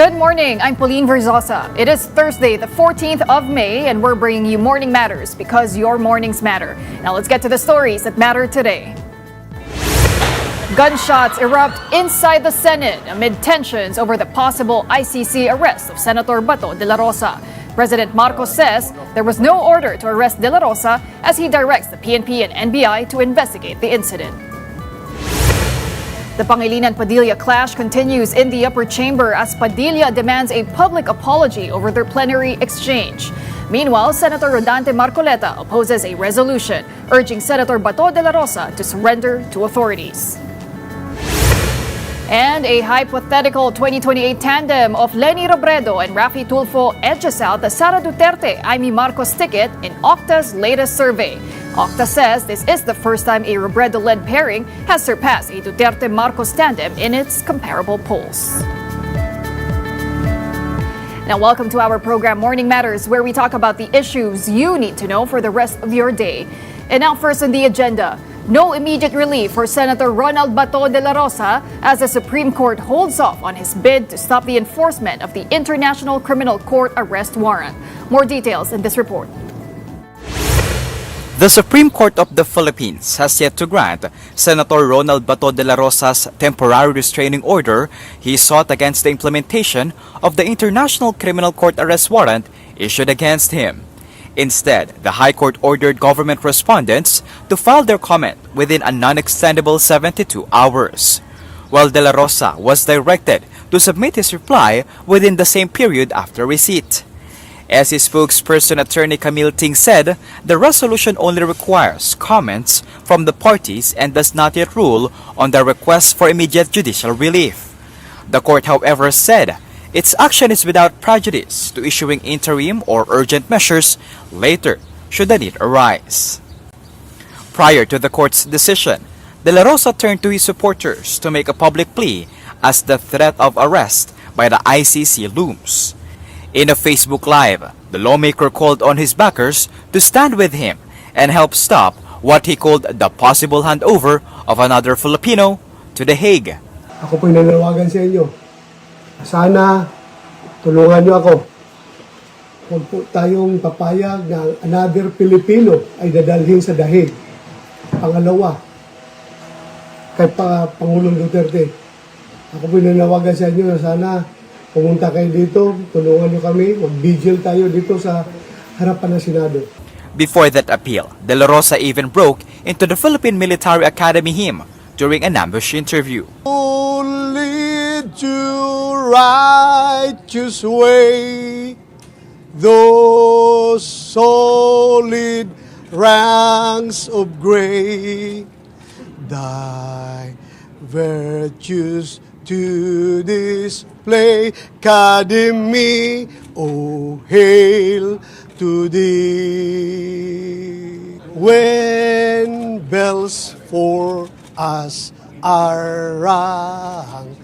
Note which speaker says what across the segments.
Speaker 1: Good morning, I'm Pauline Verzosa. It is Thursday, the 14th of May, and we're bringing you Morning Matters because your mornings matter. Now let's get to the stories that matter today. Gunshots erupt inside the Senate amid tensions over the possible ICC arrest of Senator Bato de la Rosa. President Marcos says there was no order to arrest de la Rosa as he directs the PNP and NBI to investigate the incident. The Pangilinan-Padilla clash continues in the upper chamber as Padilla demands a public apology over their plenary exchange. Meanwhile, Senator Rodante Marcoleta opposes a resolution urging Senator Bato de la Rosa to surrender to authorities. And a hypothetical 2028 tandem of Leni Robredo and Raffy Tulfo edges out the Sara Duterte-Amy Marcos ticket in Octa's latest survey. Octa says this is the first time a Robredo-led pairing has surpassed a Duterte-Marcos tandem in its comparable polls. Now, welcome to our program Morning Matters, where we talk about the issues you need to know for the rest of your day. And now, first on the agenda, no immediate relief for Senator Ronald Bato de la Rosa as the Supreme Court holds off on his bid to stop the enforcement of the International Criminal Court arrest warrant. More details in this report.
Speaker 2: The Supreme Court of the Philippines has yet to grant Senator Ronald Bato de la Rosa's temporary restraining order he sought against the implementation of the International Criminal Court arrest warrant issued against him. Instead, the High Court ordered government respondents to file their comment within a non-extendable 72 hours, while de la Rosa was directed to submit his reply within the same period after receipt. As his spokesperson, Attorney Camille Ting, said, the resolution only requires comments from the parties and does not yet rule on the request for immediate judicial relief. The court, however, said its action is without prejudice to issuing interim or urgent measures later should the need arise. Prior to the court's decision, de la Rosa turned to his supporters to make a public plea as the threat of arrest by the ICC looms. In a Facebook Live, the lawmaker called on his backers to stand with him and help stop what he called the possible handover of another Filipino to The Hague.
Speaker 3: Ako po'y nananawagan sa inyo. Sana tulungan niyo ako. Huwag po tayong papayag na another Filipino ay dadalhin sa The Hague. Pangalawa, kay Pangulong Duterte. Ako po'y nananawagan sa inyo na sana pumunta kayo dito, tulungan niyo kami, mag-vigil tayo dito sa harapan ng Senado.
Speaker 2: Before that appeal, de la Rosa even broke into the Philippine Military Academy hymn during an ambush interview.
Speaker 3: Lead to righteous way, those solid ranks of gray, thy virtues to display, Academy, oh hail to thee. When bells for us are rung,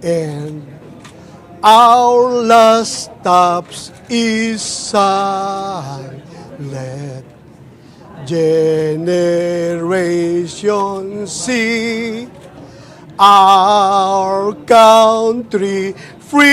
Speaker 3: and our last stops is sung, let generations see our country free.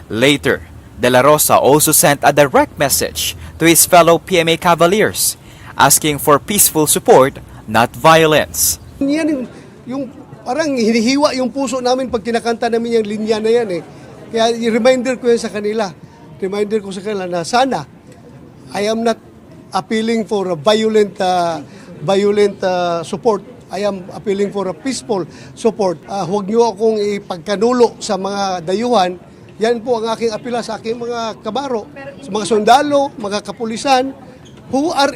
Speaker 2: Later, de la Rosa also sent a direct message to his fellow PMA Cavaliers, asking for peaceful support, not violence.
Speaker 3: Yan yung parang hinihiwa yung puso namin pag kinakanta namin yung linya na yan eh. Kaya reminder ko yan sa kanila. Reminder ko sa kanila na sana I am not appealing for a violent support. I am appealing for a peaceful support. Huwag niyo akong ipagkanulo sa mga dayuhan. Yan po ang aking apela sa aking mga kabaro, sa mga sundalo, mga kapulisan, who are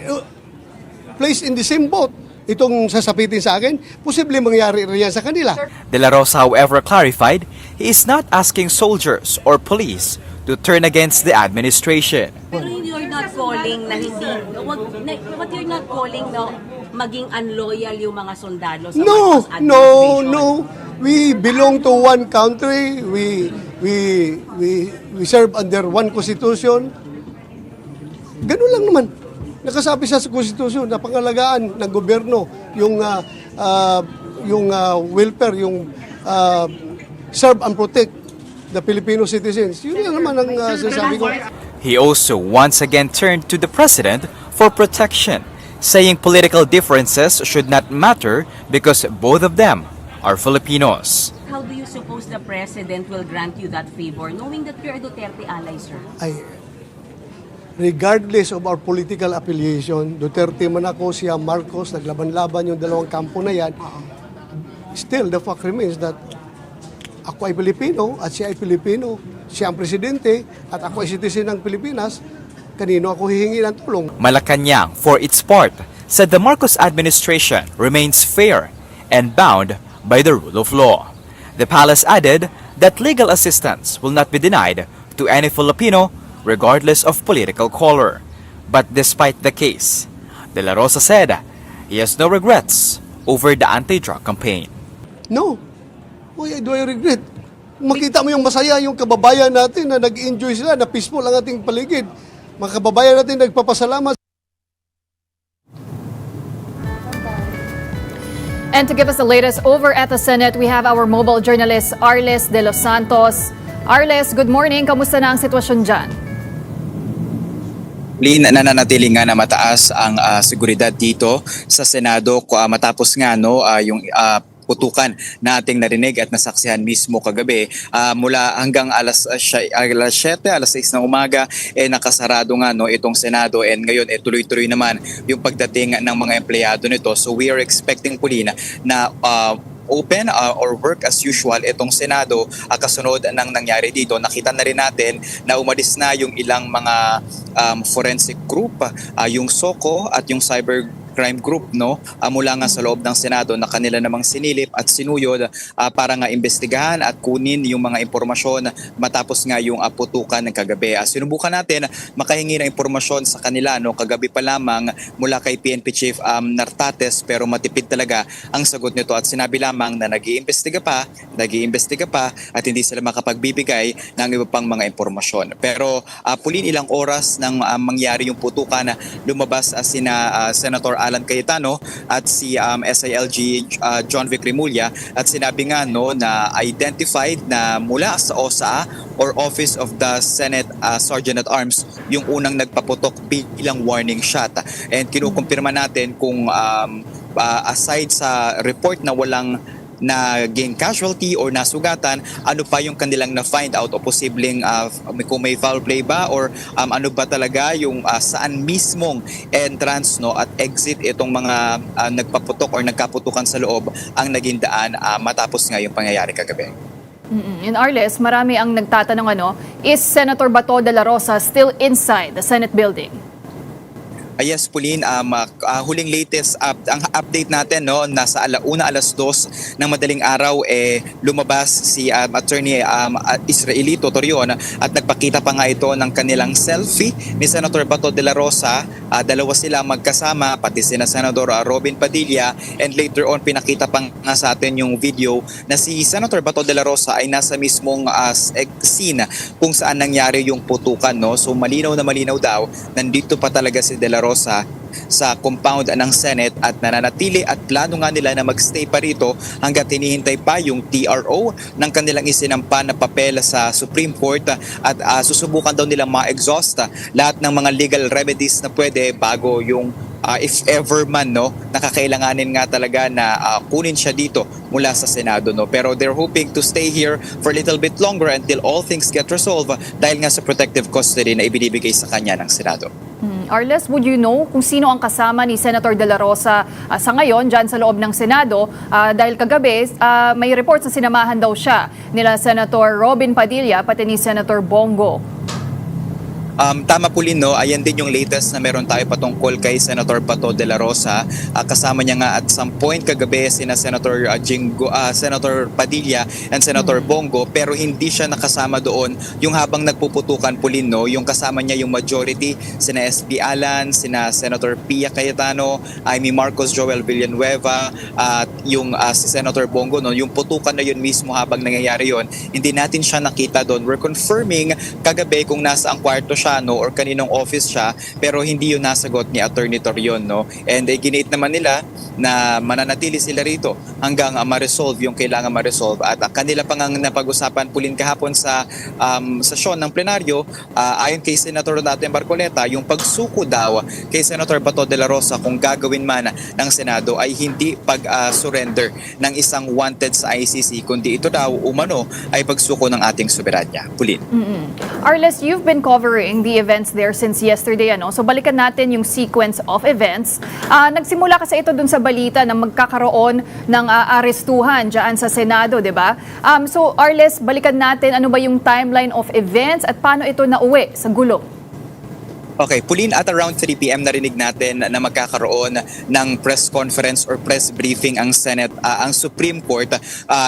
Speaker 3: placed in the same boat. Itong sasapitin sa akin, posible mangyari rin yan sa kanila.
Speaker 2: De la Rosa, however, clarified he is not asking soldiers or police to turn against the administration.
Speaker 4: Pero you're not calling na hindi, what you're not calling na maging unloyal yung mga sundalo sa Marcos administration?
Speaker 3: No. We belong to one country. We serve under one constitution. Ganun lang naman. Nakasabi sa konstitusyon na pangalagaan ng gobyerno yung welfare, yung serve and protect the Filipino citizens. Yun lang naman ang sinasabi ko.
Speaker 2: He also once again turned to the president for protection, saying political differences should not matter because both of them are Filipinos.
Speaker 4: How do you suppose the president will grant you that favor, knowing that you're a Duterte ally, sir?
Speaker 3: Ay, regardless of our political affiliation, Duterte man ako, siya Marcos, naglaban-laban yung dalawang kampo na yan, still the fact remains that ako ay Pilipino at siya ay Pilipino, siya ang presidente at ako ay citizen ng Pilipinas, kanino ako hihingi ng tulong?
Speaker 2: Malacanang, for its part, said the Marcos administration remains fair and bound by the rule of law. The palace added that legal assistance will not be denied to any Filipino regardless of political color. But despite the case, De La Rosa said he has no regrets over the anti-drug campaign.
Speaker 3: No. Why do I regret? Makita mo yung masaya yung kababayan natin na nag-enjoy sila, na peaceful ang ating paligid. Mga kababayan natin nagpapasalamat.
Speaker 1: And to give us the latest over at the Senate, we have our mobile journalist Arles De Los Santos. Arles, good morning. Kamusta na ang sitwasyon dyan?
Speaker 5: Lin, nananatili nga na mataas ang seguridad dito sa Senado matapos nga yung putukan na ating narinig at nasaksihan mismo kagabi mula hanggang alas 7, alas 6 ng umaga nakasarado nga itong Senado, and ngayon tuloy-tuloy naman yung pagdating ng mga empleyado nito. So we are expecting Pauline na open or work as usual itong Senado kasunod ng nangyari dito. Nakita na rin natin na umalis na yung ilang mga forensic group, yung SOCO at yung cyber crime group mula nga sa loob ng Senado na kanila namang sinilip at sinuyod para nga imbestigahan at kunin yung mga impormasyon matapos nga yung putukan ng kagabi. Sinubukan natin makahingi ng impormasyon sa kanila kagabi pa lamang mula kay PNP Chief Nartates, pero matipid talaga ang sagot nito at sinabi lamang na nag-iimbestiga pa at hindi sila makapagbibigay ng iba pang mga impormasyon. Pero Pauline, ilang oras nang mangyari yung putukan, lumabas sina Senator Alan Cayetano at si SILG John Vic Rimulya at sinabi nga na identified na mula sa OSA or Office of the Senate Sergeant at Arms yung unang nagpaputok bilang warning shot, and kinukumpirma natin kung aside sa report na walang naging casualty or nasugatan, ano pa yung kanilang na-find out o posibleng kung may foul play ba or ano ba talaga yung saan mismong entrance at exit itong mga nagpaputok or nagkaputukan sa loob ang naging daan matapos nga yung pangyayari kagabi.
Speaker 1: In Arles, marami ang nagtatanong is Senator Bato de la Rosa still inside the Senate building?
Speaker 5: Yes, Pauline, huling latest ang update natin nasa alas 2 ng madaling araw lumabas si Attorney Israelito Torion at nagpakita pa nga ito ng kanilang selfie ni Senator Bato de la Rosa. Dalawa sila magkasama, pati sina Senador Robin Padilla, and later on pinakita pa nga sa atin yung video na si Senator Bato de la Rosa ay nasa mismong scene kung saan nangyari yung putukan. So malinaw na malinaw daw, nandito pa talaga si de la Rosa sa compound ng Senate at nananatili at plano nga nila na magstay pa rito hanggat hinihintay pa yung TRO ng kanilang isinampa na papel sa Supreme Court at susubukan daw nilang ma-exhaust lahat ng mga legal remedies na pwede bago yung if ever man nakakailanganin nga talaga na kunin siya dito mula sa Senado. Pero they're hoping to stay here for a little bit longer until all things get resolved dahil nga sa protective custody na ibinibigay sa kanya ng Senado.
Speaker 1: Arles, would you know kung sino ang kasama ni Senator De La Rosa sa ngayon dyan sa loob ng Senado? Dahil kagabi, may reports na sinamahan daw siya nila Senator Robin Padilla pati ni Senator Bongo.
Speaker 5: Tama Pauline, ayan din yung latest na meron tayo patungkol kay Senator Bato de la Rosa. Kasama niya nga at some point kagabi sina Senator Senator Padilla and Senator Bongo, pero hindi siya nakasama doon yung habang nagpuputukan Pauline, yung kasama niya yung majority, sina SP Alan, sina Senator Pia Cayetano, Amy Marcos, Joel Villanueva at yung si Senator Bongo, yung putukan na yun mismo habang nangyayari yun, hindi natin siya nakita doon. We're confirming kagabi kung nasa ang kwarto siya or kaninong office siya, pero hindi yun nasagot ni Attorney Torion. And ginate naman nila na mananatili sila rito ma-resolve yung kailangan ma-resolve. At kanila pang ang napag-usapan Pulin kahapon sa sesyon ng plenaryo, ayon kay Senator Donato Marcoleta, yung pagsuko daw kay Senator Bato de la Rosa kung gagawin man ng Senado ay hindi pag-surrender ng isang wanted sa ICC, kundi ito daw umano ay pagsuko ng ating soberanya. Pulin.
Speaker 1: Arles, you've been covering the events there since yesterday, ano? So balikan natin yung sequence of events. Nagsimula kasi ito dun sa balita na magkakaroon ng arestuhan dyan sa Senado, di ba? So Arles, balikan natin ano ba yung timeline of events at paano ito nauwi sa gulo?
Speaker 5: Okay, Pulin, at around 3 p.m. narinig natin na magkakaroon ng press conference or press briefing ang Senate, ang Supreme Court.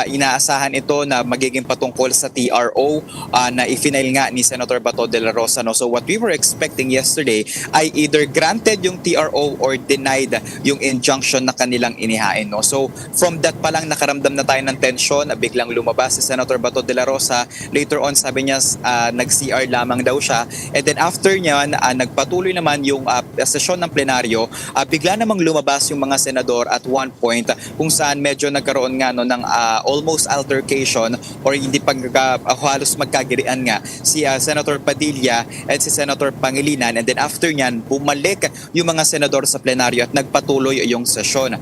Speaker 5: Inaasahan ito na magiging patungkol sa TRO na i-final nga ni Senator Bato de la Rosa. No? So what we were expecting yesterday ay either granted yung TRO or denied yung injunction na kanilang inihain. No? So from that pa lang nakaramdam na tayo ng tension, biglang lumabas si Senator Bato de la Rosa. Later on sabi niya nag-CR lamang daw siya. And then after niyan, nagpatuloy naman yung sesyon ng plenaryo, bigla namang lumabas yung mga senador at one point kung saan medyo nagkaroon nga no, ng almost altercation or hindi halos magkagirian nga si Senator Padilla at si Senator Pangilinan, and then after nyan bumalik yung mga senador sa plenaryo at nagpatuloy yung sesyon.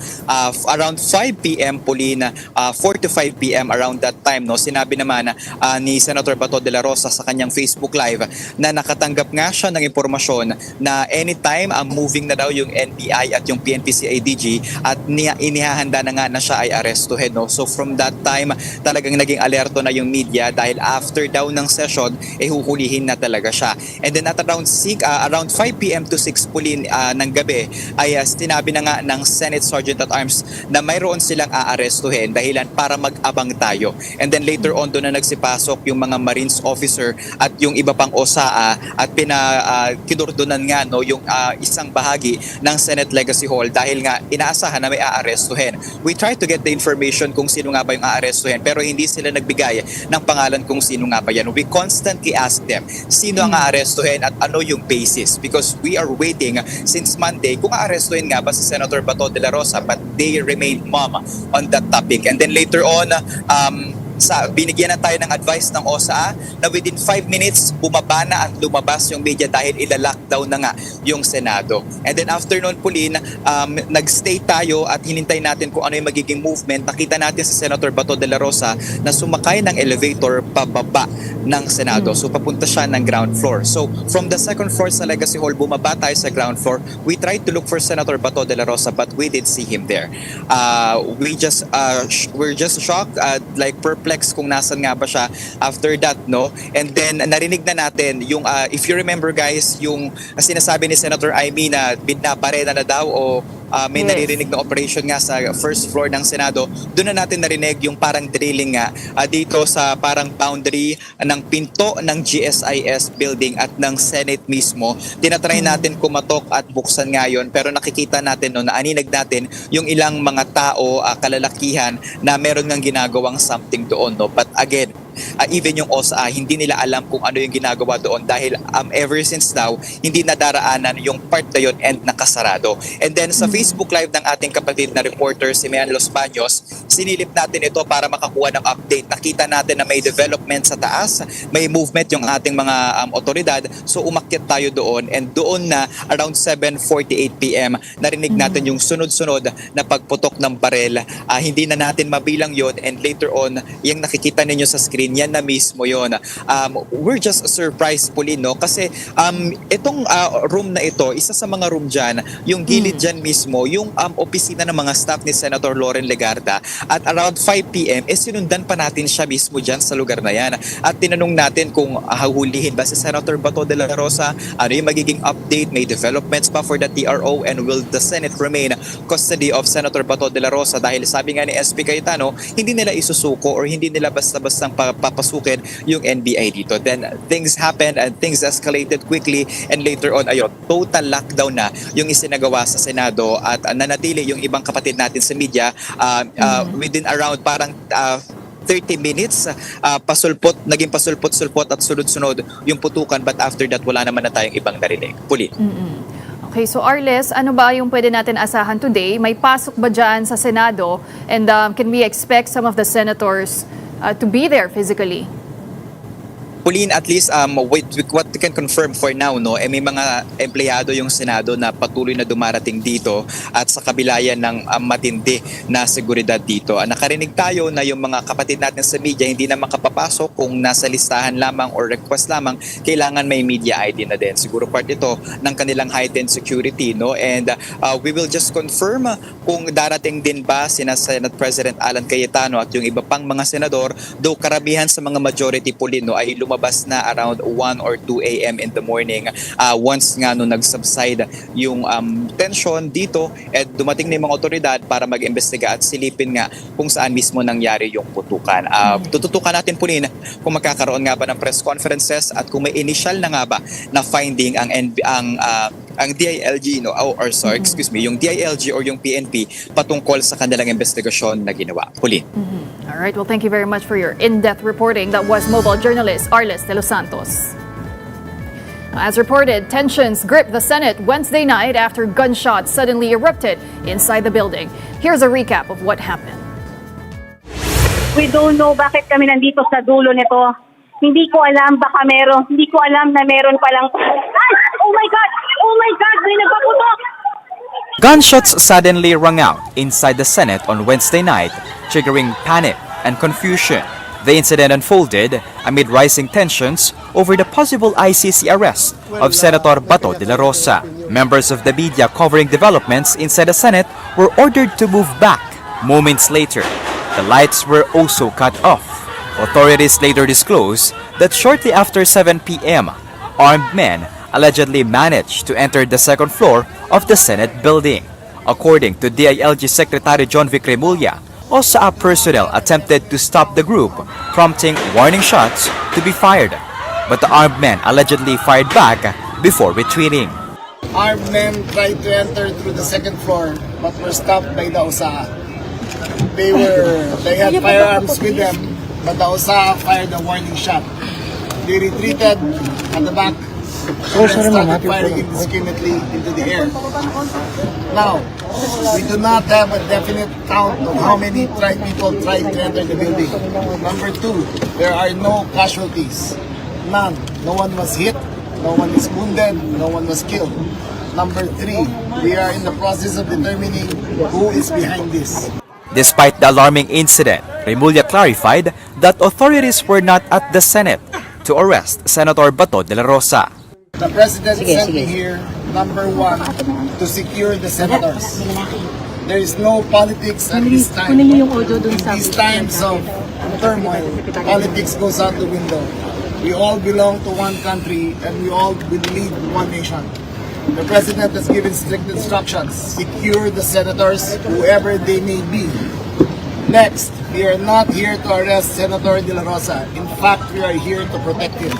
Speaker 5: Around 5 p.m. Pulin, 4 to 5 p.m. around that time, no, sinabi naman ni Senator Bato de la Rosa sa kanyang Facebook Live na nakatanggap nga siya ng impormasyon na anytime moving na daw yung NBI at yung PNP-CIDG at inihahanda na nga na siya ay arestuhin. No? So from that time, talagang naging alerto na yung media dahil after daw ng session, huhulihin na talaga siya. And then at around 5 p.m. to 6 Pulin ng gabi, ay sinabi na nga ng Senate Sergeant at Arms na mayroon silang aarestuhin dahilan para mag-abang tayo. And then later on, doon na nagsipasok yung mga Marines officer at yung iba pang OSAA at kinurdunan nga no yung isang bahagi ng Senate Legacy Hall dahil nga inaasahan na may aarestuhin. We try to get the information kung sino nga ba yung aarestuhin pero hindi sila nagbigay ng pangalan kung sino nga ba yan. We constantly ask them sino ang aarestuhin at ano yung basis because we are waiting since Monday kung aarestuhin nga ba si Senator Bato de la Rosa, but they remain mum on that topic. And then later on, binigyan na tayo ng advice ng OSA na within 5 minutes bumaba na at lumabas yung media dahil ila-lockdown na nga yung Senado. And then after noon Pulin, nagstay tayo at hinintay natin kung ano yung magiging movement. Nakita natin si Senator Bato de la Rosa na sumakay ng elevator pababa ng Senado. So papunta siya ng ground floor. So from the second floor sa Legacy Hall, bumaba tayo sa ground floor. We tried to look for Senator Bato de la Rosa but we didn't see him there. We're just shocked, like perplexed kung nasan nga ba siya after that, no? And then narinig na natin yung if you remember guys, yung sinasabi ni Senator Amy na binapareda na daw o may naririnig na operation nga sa first floor ng Senado. Doon na natin narinig yung parang drilling nga dito sa parang boundary ng pinto ng GSIS building at ng Senate mismo. Tinatry natin kumatok at buksan ngayon pero nakikita natin no, na aninag natin yung ilang mga tao, kalalakihan na meron ng ginagawang something doon. No? But again, even yung OSA, hindi nila alam kung ano yung ginagawa doon dahil ever since now, hindi nadaraanan yung part na yun and nakasarado. And then sa Facebook Live ng ating kapatid na reporter, si Mian Los Baños, sinilip natin ito para makakuha ng update. Nakita natin na may development sa taas, may movement yung ating mga otoridad. So umakyat tayo doon and doon na around 7:48 p.m. narinig natin yung sunod-sunod na pagputok ng barel. Hindi na natin mabilang yon and later on, yung nakikita ninyo sa screen, yan na mismo yon. We're just surprised Pulin, no? Kasi itong room na ito, isa sa mga room dyan, yung gilid dyan mismo, yung opisina ng mga staff ni Senator Loren Legarda. At around 5 p.m., sinundan pa natin siya mismo dyan sa lugar na yan. At tinanong natin kung hahulihin ba si Senator Bato de la Rosa, ano yung magiging update, may developments pa for the TRO, and will the Senate remain custody of Senator Bato de la Rosa? Dahil sabi nga ni SP Cayetano, hindi nila isusuko or hindi nila basta-bastang papasukin yung NBI dito. Then things happened and things escalated quickly and later on, total lockdown na yung isinagawa sa Senado at nanatili yung ibang kapatid natin sa media within around parang 30 minutes, naging pasulpot-sulpot at sunod-sunod yung putukan, but after that, wala naman na tayong ibang narinig. Pulin.
Speaker 1: Okay, so Arles, ano ba yung pwede natin asahan today? May pasok ba dyan sa Senado? And can we expect some of the senators to be there physically?
Speaker 5: Pauline, at least what we can confirm for now, no, may mga empleyado yung Senado na patuloy na dumarating dito at sa kabilayan ng matindi na seguridad dito. Nakarinig tayo na yung mga kapatid natin sa media hindi na makapapasok kung nasa listahan lamang or request lamang, kailangan may media ID na din. Siguro part ito ng kanilang heightened security, no? And we will just confirm kung darating din ba sina Senate President Alan Cayetano at yung iba pang mga senador, though karamihan sa mga majority Pauline, no, ay lumabas na around 1 or 2 a.m. in the morning once nga no nag-subside yung tension dito at dumating na yung mga otoridad para mag-imbestiga at silipin nga kung saan mismo nangyari yung putukan. Tututukan natin po kung magkakaroon nga ba ng press conferences at kung may initial na nga ba na finding ang DILG, no, yung DILG or yung PNP patungkol sa kanilang investigasyon na ginawa. Pauline.
Speaker 1: All right, well, thank you very much for your in-depth reporting. That was mobile journalist Arles de los Santos. As reported, tensions gripped the Senate Wednesday night after gunshots suddenly erupted inside the building. Here's a recap of what happened.
Speaker 6: We don't know bakit kami nandito sa dulo nito. Hindi ko alam hindi ko alam na meron palang... Ay! Oh my God! Oh my God! May nagpaputok!
Speaker 2: Gunshots suddenly rang out inside the Senate on Wednesday night, triggering panic and confusion. The incident unfolded amid rising tensions over the possible ICC arrest of Senator Bato de la Rosa. Members of the media covering developments inside the Senate were ordered to move back. Moments later, the lights were also cut off. Authorities later disclosed that shortly after 7 p.m., armed men allegedly managed to enter the second floor of the Senate building. According to DILG Secretary John Vic Remulla, OSAA personnel attempted to stop the group, prompting warning shots to be fired. But the armed men allegedly fired back before retreating.
Speaker 7: Armed men tried to enter through the second floor but were stopped by the OSAA. They had firearms with them, but the OSAA fired a warning shot. They retreated at the back and then started firing indiscriminately into the air. Now, we do not have a definite count of how many people tried to enter the building. Number two, there are no casualties. None. No one was hit, no one is wounded, no one was killed. Number three, we are in the process of determining who is behind this.
Speaker 2: Despite the alarming incident, Remulla clarified that authorities were not at the Senate to arrest Senator Bato de la Rosa.
Speaker 7: The President sent me here, number one, to secure the senators. There is no politics at this time. In these times of turmoil, politics goes out the window. We all belong to one country and we all will lead one nation. The President has given strict instructions. Secure the senators, whoever they may be. Next, we are not here to arrest Senator De La Rosa. In fact, we are here to protect him.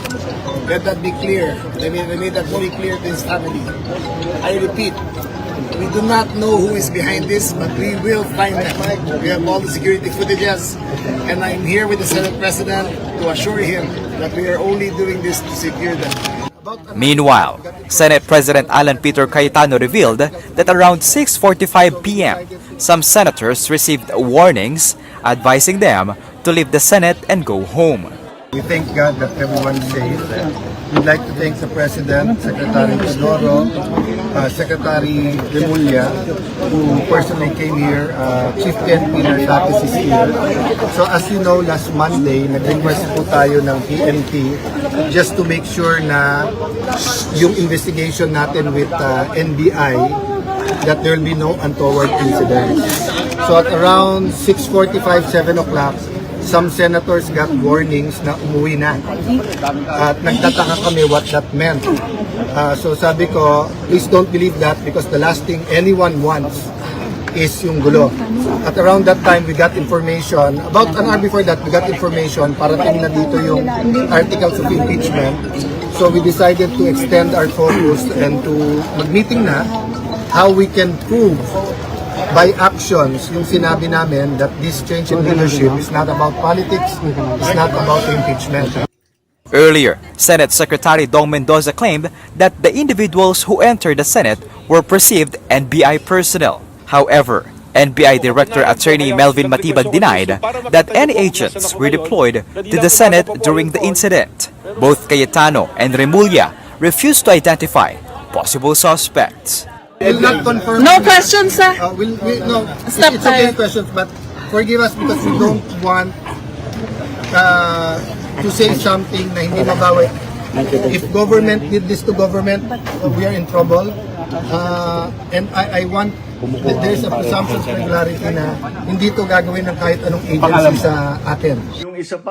Speaker 7: Let that be clear. I made that very clear to his family. I repeat, we do not know who is behind this, but we will find them. We have all the security footages, and I'm here with the Senate President to assure him that we are only doing this to secure them.
Speaker 2: Meanwhile, Senate President Alan Peter Cayetano revealed that around 6:45 p.m., some senators received warnings advising them to leave the Senate and go home.
Speaker 8: We thank God that everyone is safe. We'd like to thank the President, Secretary Teodoro, Secretary Remulla, who personally came here. Chieftain Pinar Datis is here. So as you know, last Monday, nag-request po tayo ng PNP just to make sure na yung investigation natin with NBI that there will be no untoward incidents. So at around 6:45, 7 o'clock, some senators got warnings na umuwi na. At nagtataka kami what that meant. So sabi ko, please don't believe that because the last thing anyone wants is yung gulo. At around that time, we got information, about an hour before that, we got information, parating na dito yung articles of impeachment. So we decided to extend our focus and to mag-meeting na how we can prove by actions yung sinabi namin that this change in leadership is not about politics, it's not about impeachment.
Speaker 2: Earlier, Senate Secretary Dong Mendoza claimed that the individuals who entered the Senate were perceived NBI personnel. However, NBI Director Attorney Melvin Matibag denied that any agents were deployed to the Senate during the incident. Both Cayetano and Remulla refused to identify possible suspects.
Speaker 8: Will not confirm.
Speaker 9: No questions, sir.
Speaker 8: No,
Speaker 9: Stop
Speaker 8: it's okay
Speaker 9: time.
Speaker 8: questions, but forgive us because we don't want to say something na hindi mabawi. If government did this to government, we are in trouble. And I want there's a presumption of regularity na hindi to gagawin ng kahit anong agency sa atin.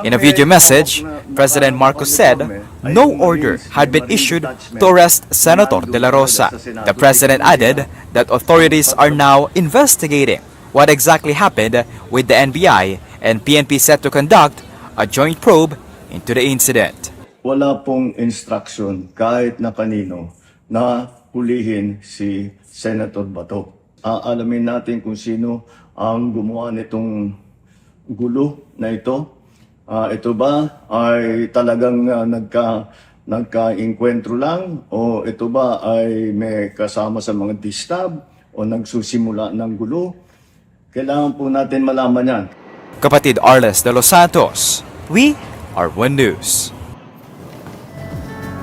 Speaker 2: In a video message, President Marcos said no order had been issued to arrest Senator De La Rosa. The president added that authorities are now investigating what exactly happened with the NBI and PNP set to conduct a joint probe into the incident.
Speaker 10: Wala pong instruction kahit na kanino na hulihin si Senator Bato. Aalamin natin kung sino ang gumawa nitong gulo na ito. Ito ba ay talagang nagka-inkwentro lang o ito ba ay may kasama sa mga distab o nagsusimula ng gulo? Kailangan po natin malaman yan.
Speaker 2: Kapatid Arles de los Santos, we are One News.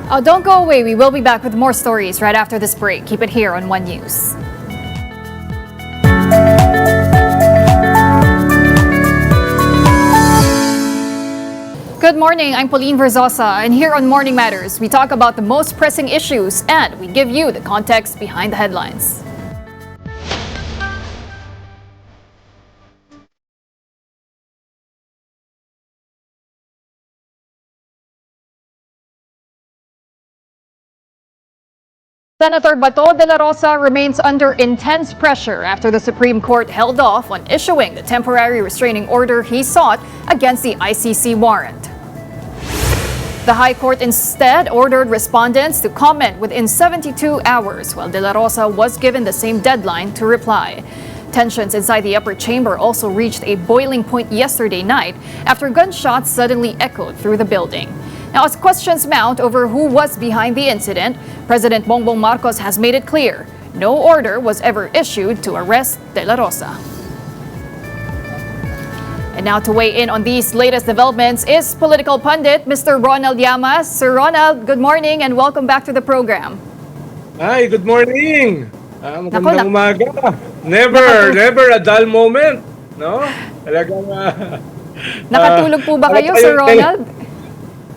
Speaker 1: Oh, don't go away. We will be back with more stories right after this break. Keep it here on One News. Good morning, I'm Pauline Verzosa, and here on Morning Matters, we talk about the most pressing issues and we give you the context behind the headlines. Senator Bato de la Rosa remains under intense pressure after the Supreme Court held off on issuing the temporary restraining order he sought against the ICC warrant. The High Court instead ordered respondents to comment within 72 hours, while De La Rosa was given the same deadline to reply. Tensions inside the upper chamber also reached a boiling point yesterday night after gunshots suddenly echoed through the building. Now, as questions mount over who was behind the incident, President Bongbong Marcos has made it clear no order was ever issued to arrest De La Rosa. And now to weigh in on these latest developments is political pundit Mr. Ronald Llamas. Sir Ronald, good morning and welcome back to the program.
Speaker 11: Hi, good morning. Magandang umaga. Never a dull moment, no? Talagang
Speaker 1: Nakatulog po ba kayo, Sir Ronald?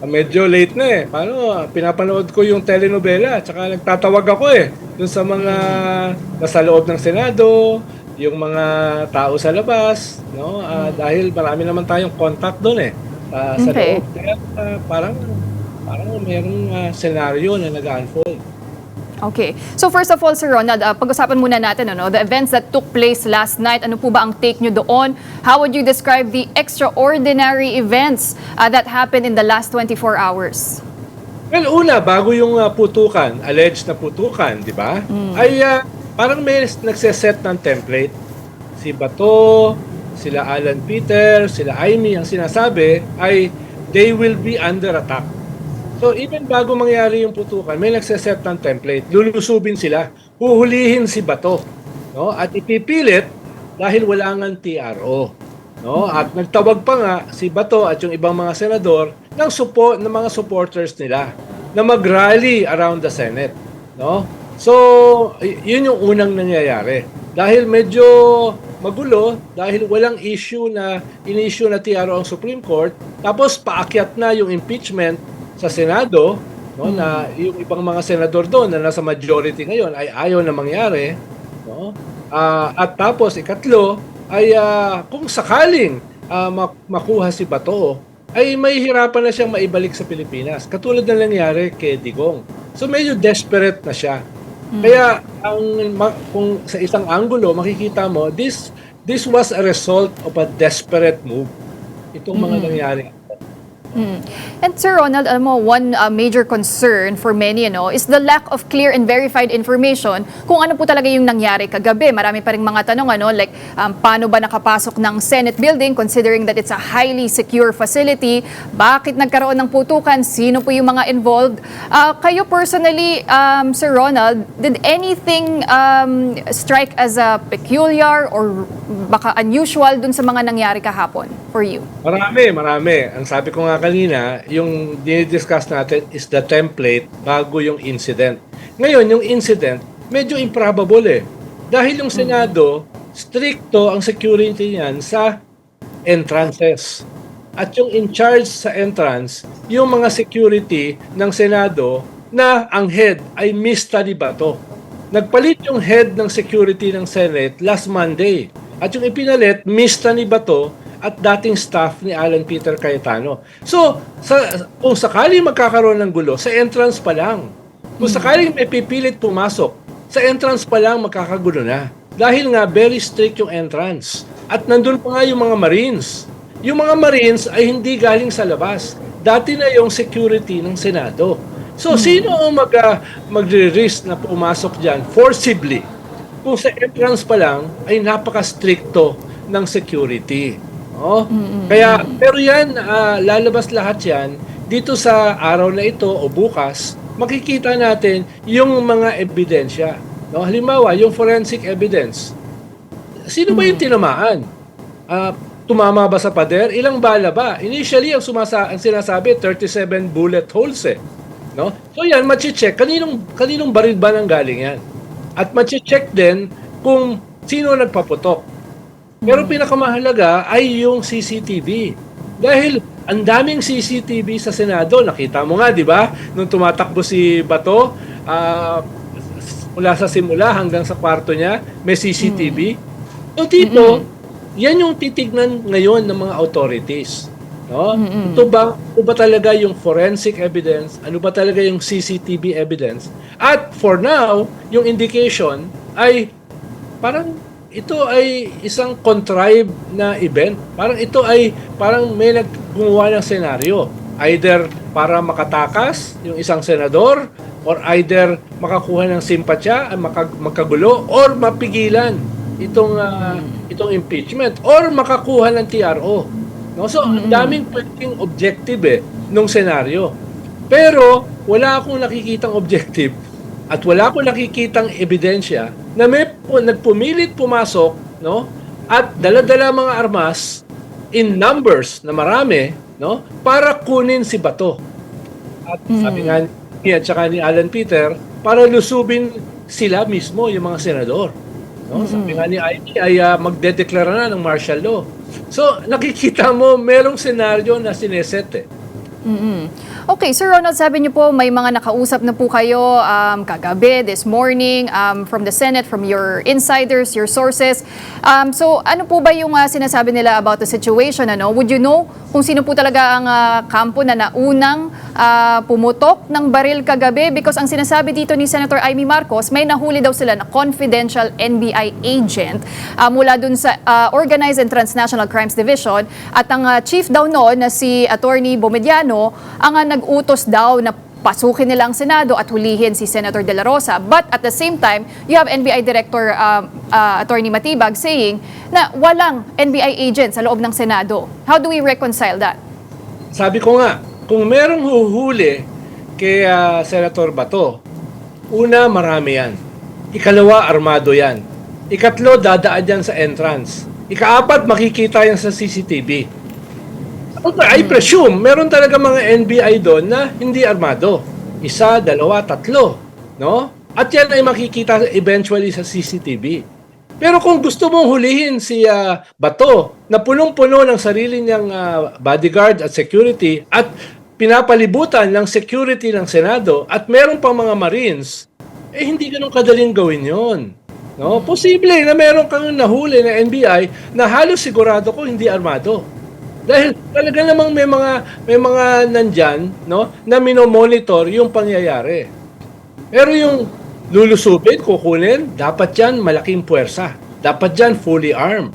Speaker 11: Medyo late na eh. Paano? Pinapanood ko yung telenovela at saka nagtatawag ako eh dun sa mga nasa loob ng Senado, yung mga tao sa labas, no? Dahil marami naman tayong contact doon eh sa loob. Kaya parang mayroong senaryo na nag-unfold.
Speaker 1: Okay. So first of all, Sir Ronald, pag-usapan muna natin the events that took place last night. Ano po ba ang take nyo doon? How would you describe the extraordinary events that happened in the last 24 hours?
Speaker 11: Well, una, bago yung putukan, alleged na putukan, di ba? Ay parang may nagseset ng template. Si Bato, sila Alan Peter, sila Amy, ang sinasabi ay they will be under attack. So even bago mangyari yung putukan, may nagseset ng template. Lulusubin sila, huhulihin si Bato, no? At ipipilit dahil wala ngang TRO, no? At nagtawag pa nga si Bato at yung ibang mga senador ng support ng mga supporters nila na mag-rally around the Senate, no? So yun yung unang nangyayari. Dahil medyo magulo dahil walang issue na in-issue na TRO ang Supreme Court, tapos paakyat na yung impeachment sa Senado, no, na yung ibang mga senador doon na nasa majority ngayon ay ayaw na mangyari, no? At tapos ikatlo ay kung sakaling makuha si Bato, ay mahihirapan na siyang maibalik sa Pilipinas, katulad na nangyari kay Digong. So medyo desperate na siya. Kaya kung sa isang anggulo makikita mo, this was a result of a desperate move. Itong mga nangyari.
Speaker 1: And Sir Ronald, alam mo, one major concern for many is the lack of clear and verified information kung ano po talaga yung nangyari kagabi. Marami pa ring mga tanong, like paano ba nakapasok ng Senate building considering that it's a highly secure facility? Bakit nagkaroon ng putukan? Sino po yung mga involved? Kayo personally, Sir Ronald, did anything strike as a peculiar or baka unusual dun sa mga nangyari kahapon for you?
Speaker 11: Marami. Ang sabi ko nga kanina, yung dinidiscuss natin is the template bago yung incident. Ngayon, yung incident, medyo improbable Dahil yung Senado, stricto ang security niyan sa entrances. At yung in charge sa entrance, yung mga security ng Senado na ang head ay Miss Tani Bato. Nagpalit yung head ng security ng Senate last Monday. At yung ipinalit, Miss Tani Bato at dating staff ni Alan Peter Cayetano. So, kung sakali magkakaroon ng gulo, sa entrance pa lang. Kung sakaling may pipilit pumasok, sa entrance pa lang magkakagulo na. Dahil nga, very strict yung entrance. At nandun pa nga yung mga Marines. Yung mga Marines ay hindi galing sa labas. Dati na yung security ng Senado. So, sino ang magre-risk na pumasok dyan forcibly? Kung sa entrance pa lang, ay napaka-stricto ng security. Kaya, pero yan, lalabas lahat yan dito sa araw na ito o bukas, makikita natin yung mga ebidensya. Halimbawa, yung forensic evidence. Sino ba yung tinamaan? Tumama ba sa pader? Ilang bala ba? Initially, ang sinasabi, 37 bullet holes So yan, machi-check. Kaninong baril ba nang galing yan? At machi-check din kung sino nagpaputok. Pero pinakamahalaga ay yung CCTV. Dahil ang daming CCTV sa Senado. Nakita mo nga, di ba? Nung tumatakbo si Bato, mula sa simula hanggang sa kwarto niya, may CCTV. So dito, yan yung titignan ngayon ng mga authorities. Ito ba talaga yung forensic evidence? Ano ba talaga yung CCTV evidence? At for now, yung indication ay parang ito ay isang contrived na event. Parang may gumawa ng senaryo. Either para makatakas yung isang senador, or either makakuha ng simpatya, magkagulo, or mapigilan itong impeachment, or makakuha ng TRO. So, ang daming pwedeng objective nung senaryo. Pero, wala akong nakikitang objective at wala akong nakikitang ebidensya na may nagpumilit pumasok at dala-dala mga armas in numbers na marami para kunin si Bato. At sabi nga niya at saka ni Alan Peter, para lusubin sila mismo, yung mga senador. Sabi nga ni IT ay magdedeklara na ng martial law. So, nakikita mo, merong senaryo na sineset
Speaker 1: Okay, Sir Ronald, sabi niyo po may mga nakausap na po kayo kagabi, this morning, from the Senate, from your insiders, your sources. So, ano po ba yung sinasabi nila about the situation? Would you know kung sino po talaga ang kampo na naunang pumutok ng baril kagabi? Because ang sinasabi dito ni Senator Amy Marcos, may nahuli daw sila na confidential NBI agent mula dun sa Organized and Transnational Crimes Division, at ang chief daw noon na si Attorney Bomediano ang nag-utos daw na pasukin nila ang Senado at hulihin si Senator De La Rosa. But at the same time, you have NBI Director Attorney Matibag saying na walang NBI agent sa loob ng Senado. How do we reconcile that?
Speaker 11: Sabi ko nga, kung merong huhuli kay Senator Bato, una, marami yan. Ikalawa, armado yan. Ikatlo, dadaan yan sa entrance. Ikaapat, makikita yan sa CCTV. I presume, meron talaga mga NBI doon na hindi armado. Isa, dalawa, tatlo. At yan ay makikita eventually sa CCTV. Pero kung gusto mong hulihin si Bato, na punong-puno ng sarili niyang bodyguard at security, at pinapalibutan ng security ng Senado, at meron pang mga Marines, hindi ganun kadaling gawin yon. Posible na meron kang nahuli na NBI na halos sigurado ko hindi armado. Dahil talaga namang may mga nandyan na minomonitor yung pangyayari. Pero yung lulusubin, kukunin, dapat yan malaking puwersa. Dapat yan fully armed.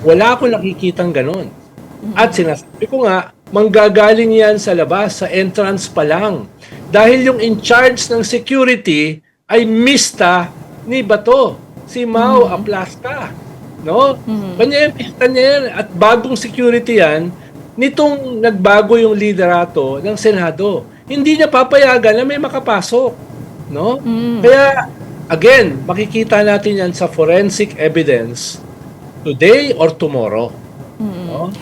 Speaker 11: Wala akong nakikitang ganon. At sinasabi ko nga, manggagaling yan sa labas, sa entrance pa lang. Dahil yung in charge ng security ay mista ni Bato, si Mau Aplasca. No? Kanya yung pista niya yan. At bagong security yan, nitong nagbago yung liderato ng Senado. Hindi niya papayagan na may makapasok. No? Kaya, again, makikita natin yan sa forensic evidence today or tomorrow. No?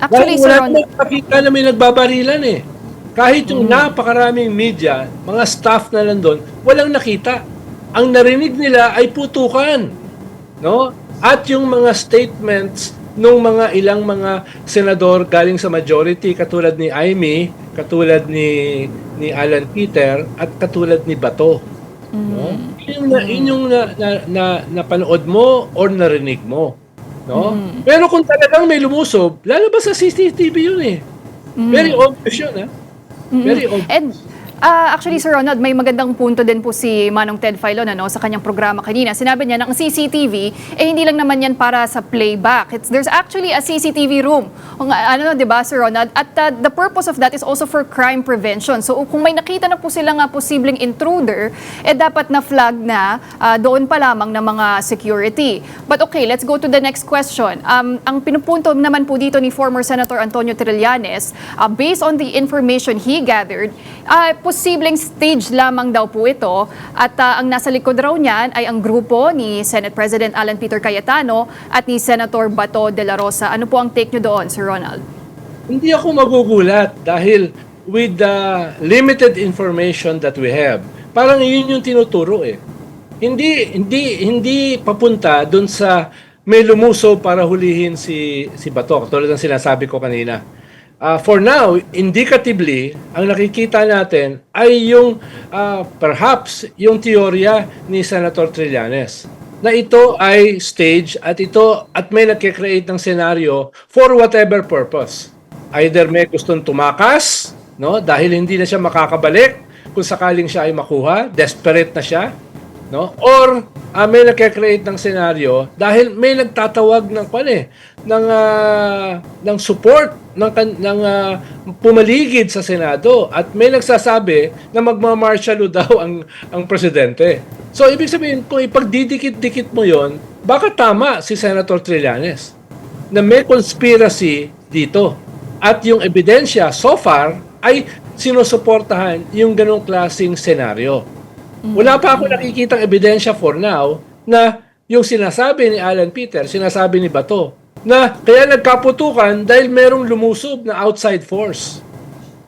Speaker 1: Actually, Sir
Speaker 11: wala
Speaker 1: Ron,
Speaker 11: namang nakita na may nagbabarilan eh. Kahit yung napakaraming media, mga staff na nandun, walang nakita. Ang narinig nila ay putukan. No? At yung mga statements nung mga ilang mga senador galing sa majority, katulad ni Amy, katulad ni Alan Peter, at katulad ni Bato. No? Yun yung napanood mo or narinig mo. No? Pero kung talagang may lumusob, lalabas sa CCTV yun eh. Very obvious yun, ha? Very obvious.
Speaker 1: And actually, Sir Ronald, may magandang punto din po si Manong Ted Filon sa kanyang programa kanina. Sinabi niya na ang CCTV, hindi lang naman yan para sa playback. There's actually a CCTV room. Di ba, Sir Ronald? At the purpose of that is also for crime prevention. So kung may nakita na po sila nga posibleng intruder, dapat na flag na doon pa lamang ng mga security. But okay, let's go to the next question. Ang pinupunto naman po dito ni former Senator Antonio Trillanes, based on the information he gathered, posibleng stage lamang daw po ito at ang nasa likod raw niyan ay ang grupo ni Senate President Alan Peter Cayetano at ni Senator Bato de la Rosa. Ano po ang take nyo doon, Sir Ronald?
Speaker 11: Hindi ako magugulat dahil with the limited information that we have, parang yun yung tinuturo eh. Hindi papunta doon sa may lumuso para hulihin si Bato, tulad ng sinasabi ko kanina. For now, indicatively, ang nakikita natin ay yung perhaps yung teorya ni Senator Trillanes na ito ay stage at may nagke-create ng senaryo for whatever purpose. Either may gustong tumakas, no, dahil hindi na siya makakabalik kung sakaling siya ay makuha, desperate na siya, no, or may nagke-create ng senaryo dahil may nagtatawag ng support ng pumaligid sa Senado at may nagsasabi na magmamartial daw ang presidente. So ibig sabihin, kung ipagdidikit-dikit mo yon, baka tama si Senator Trillanes na may conspiracy dito at yung ebidensya so far ay sinusuportahan yung ganong klaseng senaryo. Wala pa ako nakikitang ebidensya for now na yung sinasabi ni Alan Peter, sinasabi ni Bato, na kaya nagkaputukan dahil merong lumusob na outside force.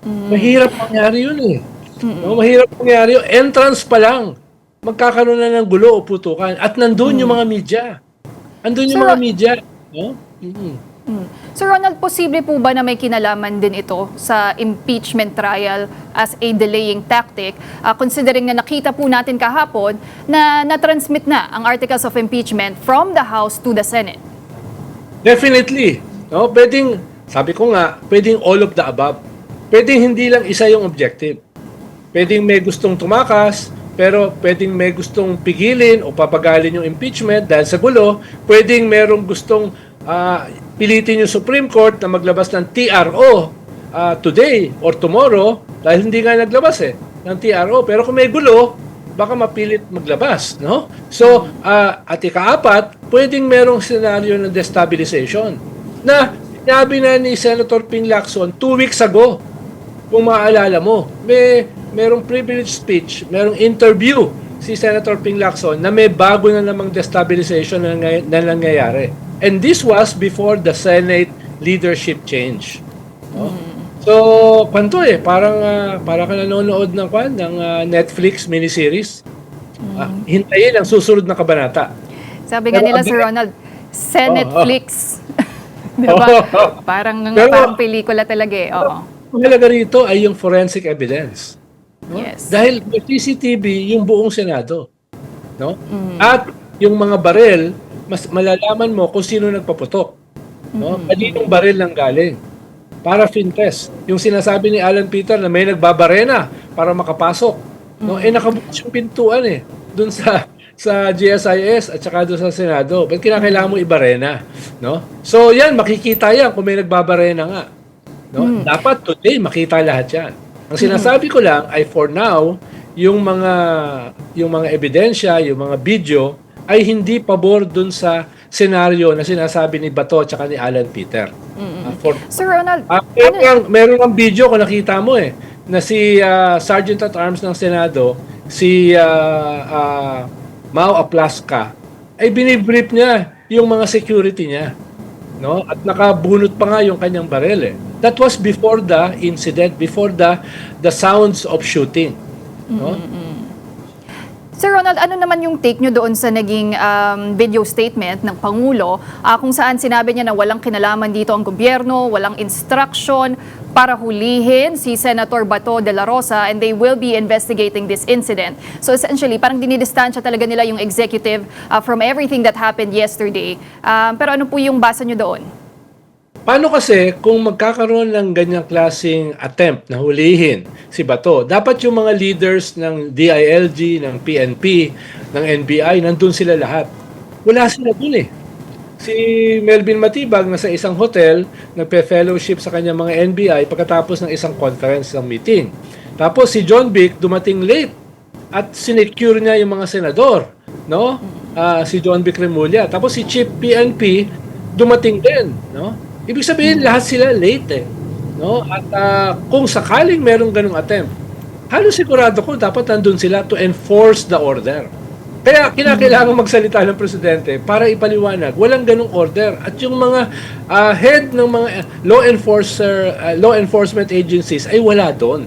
Speaker 11: Mahirap mangyari yun eh. No, mahirap mangyari yun. Entrance pa lang, magkakaroon na ng gulo o putukan. At nandun yung mga media. Andun yung mga media. No?
Speaker 1: Sir Ronald, posible po ba na may kinalaman din ito sa impeachment trial as a delaying tactic, considering na nakita po natin kahapon na na-transmit na ang articles of impeachment from the House to the Senate?
Speaker 11: Definitely. No? Pwedeng, sabi ko nga, pwedeng all of the above. Pwedeng hindi lang isa yung objective. Pwedeng may gustong tumakas, pero pwedeng may gustong pigilin o papagalin yung impeachment dahil sa gulo. Pwedeng merong gustong pilitin yung Supreme Court na maglabas ng TRO today or tomorrow dahil hindi nga naglabas ng TRO. Pero kung may gulo, baka mapilit maglabas, no? So, at ika-apat, pwedeng merong senaryo ng destabilization na sinabi na ni Senator Ping Lacson 2 weeks ago. Kung maaalala mo, merong privilege speech, merong interview si Senator Ping Lacson na may bago na namang destabilization na nangyayari. And this was before the Senate leadership change. No? So, kwanto para ka nanonood ng Netflix miniseries. Hintayin ang susunod na kabanata.
Speaker 1: Sabi nga nila, Sir Ronald, Senetflix. Diba? Parang pelikula talaga eh. Oo.
Speaker 11: Ang halaga rito ay yung forensic evidence. No?
Speaker 1: Yes.
Speaker 11: Dahil may CCTV yung buong Senado. No? At yung mga barel, mas malalaman mo kung sino nagpaputok. No? Kaninong barel lang galing. Paraffin test. Yung sinasabi ni Alan Peter na may nagbabarena para makapasok. No? Nakabukas yung pintuan doon sa sa GSIS at saka doon sa Senado. Ba't kinakailangan mo ibarena? No? So yan, makikita yan kung may nagbabarena nga. No? Dapat today makita lahat yan. Ang sinasabi ko lang ay for now, yung mga ebidensya, yung mga video ay hindi pabor dun sa senaryo na sinasabi ni Bato at saka ni Alan Peter.
Speaker 1: Sir Ronald,
Speaker 11: Meron ng video kung nakita mo na si Sergeant at Arms ng Senado, si Mau Aplasca, ay binibrief niya yung mga security niya. No? At nakabunot pa nga yung kanyang barel. That was before the incident, before the sounds of shooting. No?
Speaker 1: Sir Ronald, ano naman yung take nyo doon sa naging video statement ng Pangulo kung saan sinabi niya na walang kinalaman dito ang gobyerno, walang instruction para hulihin si Senator Bato de la Rosa and they will be investigating this incident. So essentially, parang dinidistansya talaga nila yung executive from everything that happened yesterday. Pero ano po yung basa nyo doon?
Speaker 11: Paano kasi kung magkakaroon ng ganyang klaseng attempt na hulihin si Bato, dapat yung mga leaders ng DILG, ng PNP, ng NBI, nandun sila lahat. Wala sila dun Si Melvin Matibag nasa isang hotel, nagpe-fellowship sa kanyang mga NBI pagkatapos ng isang conference ng meeting. Tapos si John Vic dumating late at sinecure niya yung mga senador. No? Si John Vic Remulla. Tapos si Chief PNP dumating din. No? Ibig sabihin, lahat sila late no? At kung sakaling merong ganong attempt, halos sigurado ko dapat nandun sila to enforce the order. Kaya kinakailangan magsalita ng presidente para ipaliwanag, walang ganong order. At yung mga head ng mga law enforcement agencies ay wala doon.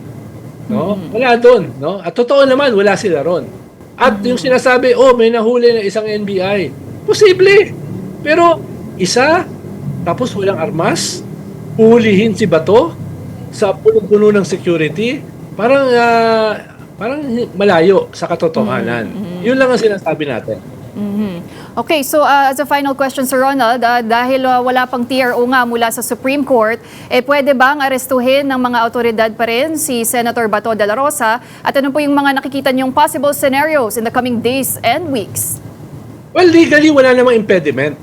Speaker 11: No? Wala doon. No? At totoo naman, wala sila ron. At yung sinasabi, may nahuli na isang NBI. Posible. Pero isa, tapos walang armas, uhulihin si Bato sa puno-puno ng security, parang malayo sa katotohanan. Yun lang ang sinasabi natin.
Speaker 1: Okay, so as a final question, Sir Ronald, dahil wala pang TRO nga mula sa Supreme Court, pwede bang arestuhin ng mga autoridad pa rin si Senator Bato de la Rosa? At ano po yung mga nakikita niyong possible scenarios in the coming days and weeks?
Speaker 11: Well, legally, wala namang impediment.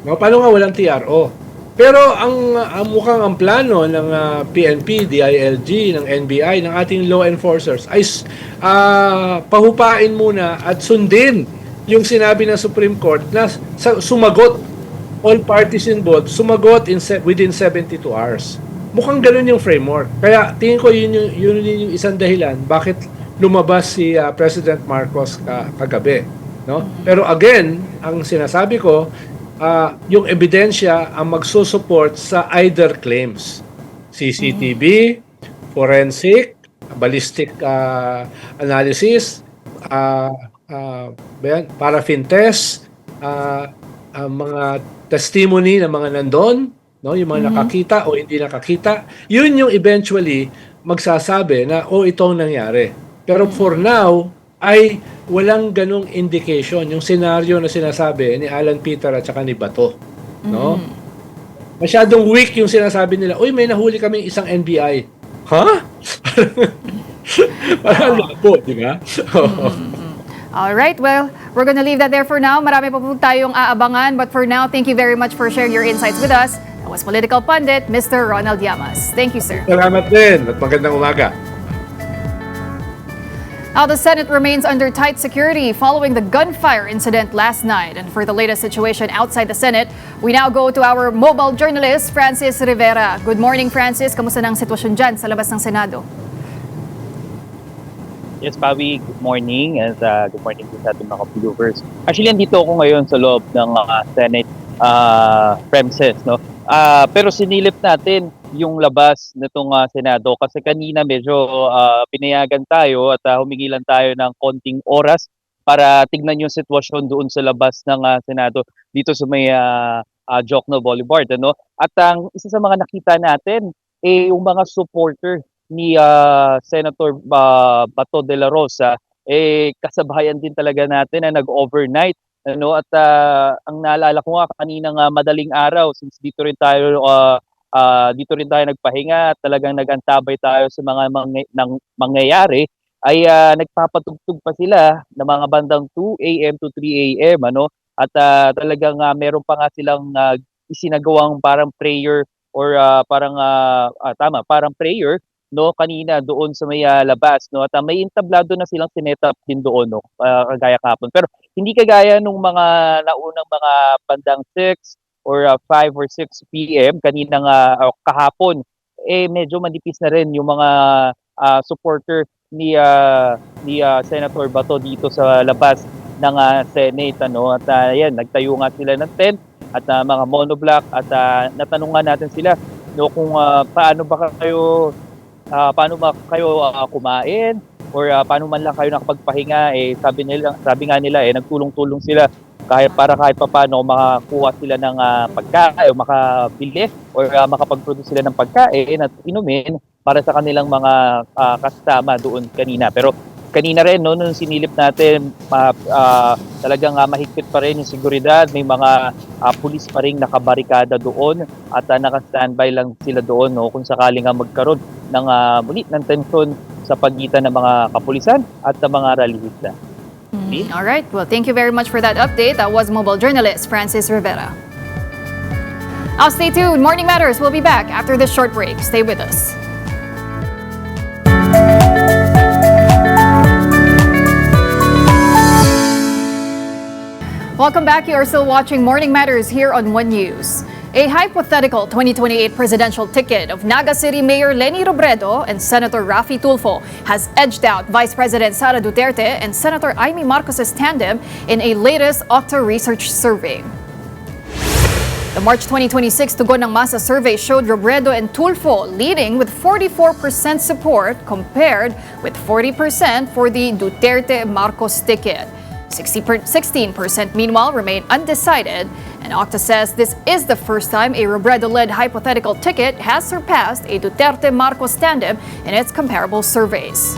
Speaker 11: No, paano nga walang TRO? Pero ang mukhang ang plano ng PNP, DILG, ng NBI, ng ating law enforcers ay pahupain muna at sundin yung sinabi ng Supreme Court na sumagot, all parties involved, sumagot within 72 hours. Mukhang ganun yung framework. Kaya tingin ko yun yung isang dahilan bakit lumabas si President Marcos kagabi. No? Pero again, ang sinasabi ko, yung ebidensya ang magsusupport sa either claims. CCTV, forensic, ballistic analysis, paraffin test, mga testimony ng mga nandun, no, yung mga nakakita o hindi nakakita, yun yung eventually magsasabi na itong nangyari. Pero for now, ay walang ganong indication yung senaryo na sinasabi ni Alan Peter at saka ni Bato. No? Masyadong weak yung sinasabi nila, may nahuli kaming isang NBI. Ha? Parang labo, di ba?
Speaker 1: Alright, well, we're gonna leave that there for now. Marami pa po tayong aabangan. But for now, thank you very much for sharing your insights with us. That was Political Pundit, Mr. Ronald Llamas. Thank you, sir.
Speaker 11: Salamat din at magandang umaga.
Speaker 1: Now, the Senate remains under tight security following the gunfire incident last night. And for the latest situation outside the Senate, we now go to our mobile journalist, Francis Rivera. Good morning, Francis. Kamusta na ang sitwasyon dyan sa labas ng Senado?
Speaker 9: Yes, Bobby, good morning and good morning po sa ating mga viewers. Actually, andito ako ngayon sa loob ng Senate premises, no? Pero sinilip natin yung labas nitong Senado kasi kanina medyo pinayagan tayo at humingi lang tayo ng konting oras para tignan yung sitwasyon doon sa labas ng Senado dito sa may Jokno Boulevard, ano? At ang isa sa mga nakita natin yung mga supporter ni Senator Bato de la Rosa kasabayan din talaga natin na nag-overnight, ano? At ang naalala ko nga kaninang madaling araw, since dito rin tayo nagpahinga, talagang nagantabay tayo sa mga mangyayari. ay nagpapatugtog pa sila ng mga bandang 2 AM to 3 AM ano at talagang meron pa nga silang isinagawang parang prayer or parang prayer no kanina doon sa may labas no at may entablado na silang sinet-up din doon no kagaya kahapon pero hindi kagaya nung mga naunang mga bandang 6 or 5 or 6 PM kaninang kahapon medyo manipis na rin yung mga supporter ni Senator Bato dito sa labas ng Senate ano at ayan nagtayo nga sila ng tent at mga monoblock at natanungan natin sila no kung paano ba kayo kumain or paano man lang kayo nakapagpahinga sabi nga nila nagtulong-tulong sila kahit papaano makakuha sila ng pagkain o makabili or makapag-produce sila ng pagkain at inumin para sa kanilang mga kasama doon kanina. Pero kanina rin no nung sinilip natin talagang mahigpit pa rin yung seguridad, may mga pulis pa ring nakabarikada doon at naka-standby lang sila doon no kung sakaling magkaroon ng muli ng tensyon sa pagitan ng mga kapulisan at ng mga rallyista.
Speaker 1: All right. Well, thank you very much for that update. That was mobile journalist Francis Rivera. I'll stay tuned. Morning Matters will be back after this short break. Stay with us. Welcome back. You are still watching Morning Matters here on One News. A hypothetical 2028 presidential ticket of Naga City Mayor Leni Robredo and Senator Raffy Tulfo has edged out Vice President Sara Duterte and Senator Amy Marcos's tandem in a latest Octa Research survey. The March 2026 Tugon ng Masa survey showed Robredo and Tulfo leading with 44% support compared with 40% for the Duterte-Marcos ticket. 16% meanwhile remain undecided, and Octa says this is the first time a Robredo-led hypothetical ticket has surpassed a Duterte-Marcos tandem in its comparable surveys.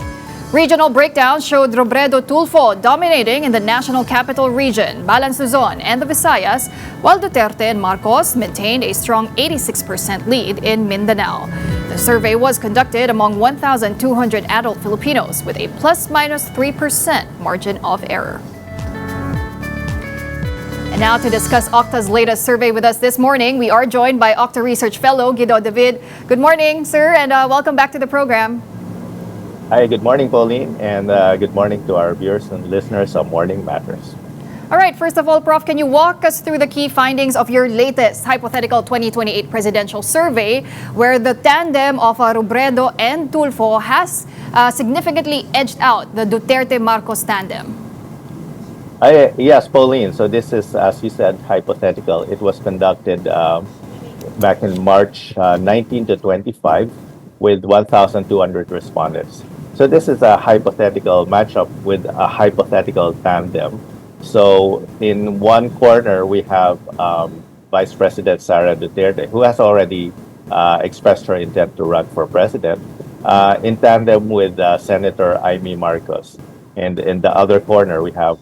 Speaker 1: Regional breakdown showed Robredo-Tulfo dominating in the National Capital Region, Balan Luzon, and the Visayas, while Duterte and Marcos maintained a strong 86% lead in Mindanao. The survey was conducted among 1,200 adult Filipinos with a plus-minus 3% margin of error. And now to discuss Octa's latest survey with us this morning, we are joined by Octa Research Fellow Guido David. Good morning, sir, and welcome back to the program.
Speaker 12: Hi, good morning, Pauline, and good morning to our viewers and listeners of Morning Matters.
Speaker 1: All right, first of all, Prof, can you walk us through the key findings of your latest hypothetical 2028 presidential survey, where the tandem of Robredo and Tulfo has significantly edged out the Duterte-Marcos tandem?
Speaker 12: Yes, Pauline. So this is, as you said, hypothetical. It was conducted back in March 19 to 25 with 1,200 respondents. So this is a hypothetical matchup with a hypothetical tandem. So in one corner, we have Vice President Sara Duterte, who has already expressed her intent to run for president, in tandem with Senator Amy Marcos. And in the other corner, we have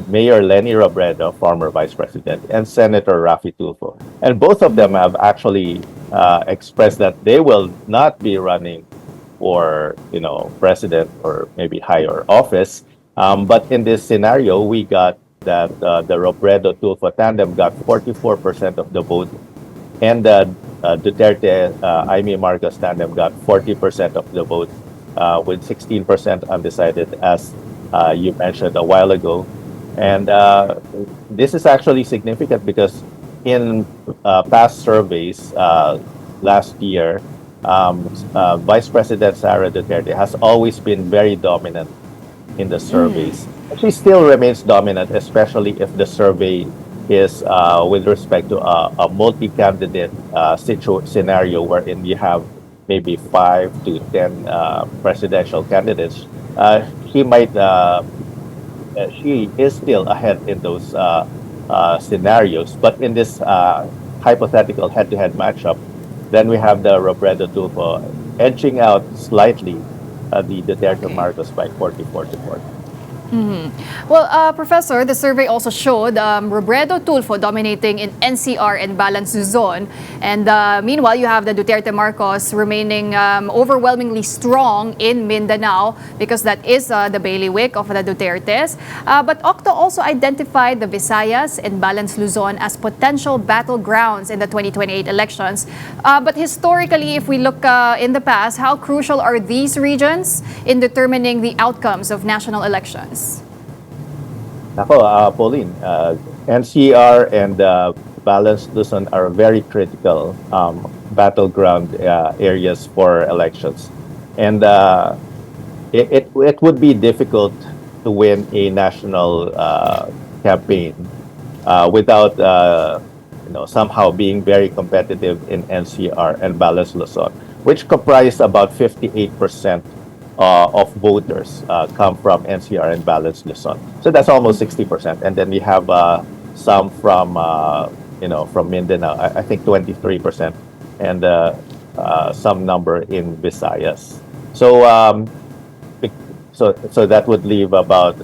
Speaker 12: Mayor Leni Robredo, former Vice President, and Senator Raffy Tulfo. And both of them have actually expressed that they will not be running for, president or maybe higher office. But in this scenario, we got that the Robredo-Tulfo tandem got 44% of the vote, and the Duterte-Amy Marcos tandem got 40% of the vote, with 16% undecided, as you mentioned a while ago. And this is actually significant because in past surveys last year, Vice President Sara Duterte has always been very dominant in the surveys. She still remains dominant, especially if the survey is with respect to a multi-candidate scenario wherein you have maybe 5 to 10 presidential candidates. She is still ahead in those scenarios. But in this hypothetical head-to-head matchup, then we have the Robredo-Tulfo edging out slightly the Duterte Marcos by 44 to 40.
Speaker 1: Well, Professor, the survey also showed Robredo Tulfo dominating in NCR and Balance Luzon. And meanwhile, you have the Duterte Marcos remaining overwhelmingly strong in Mindanao because that is the bailiwick of the Dutertes. But Octo also identified the Visayas and Balance Luzon as potential battlegrounds in the 2028 elections. But historically, if we look in the past, how crucial are these regions in determining the outcomes of national elections?
Speaker 12: Ako, Pauline, NCR and Balance Luzon are very critical battleground areas for elections. And it would be difficult to win a national campaign without somehow being very competitive in NCR and Balance Luzon, which comprise about 58% of voters come from NCR and Balance Luzon. So that's almost 60%. And then we have some from from Mindanao, I think 23%, and some number in Visayas. So so that would leave about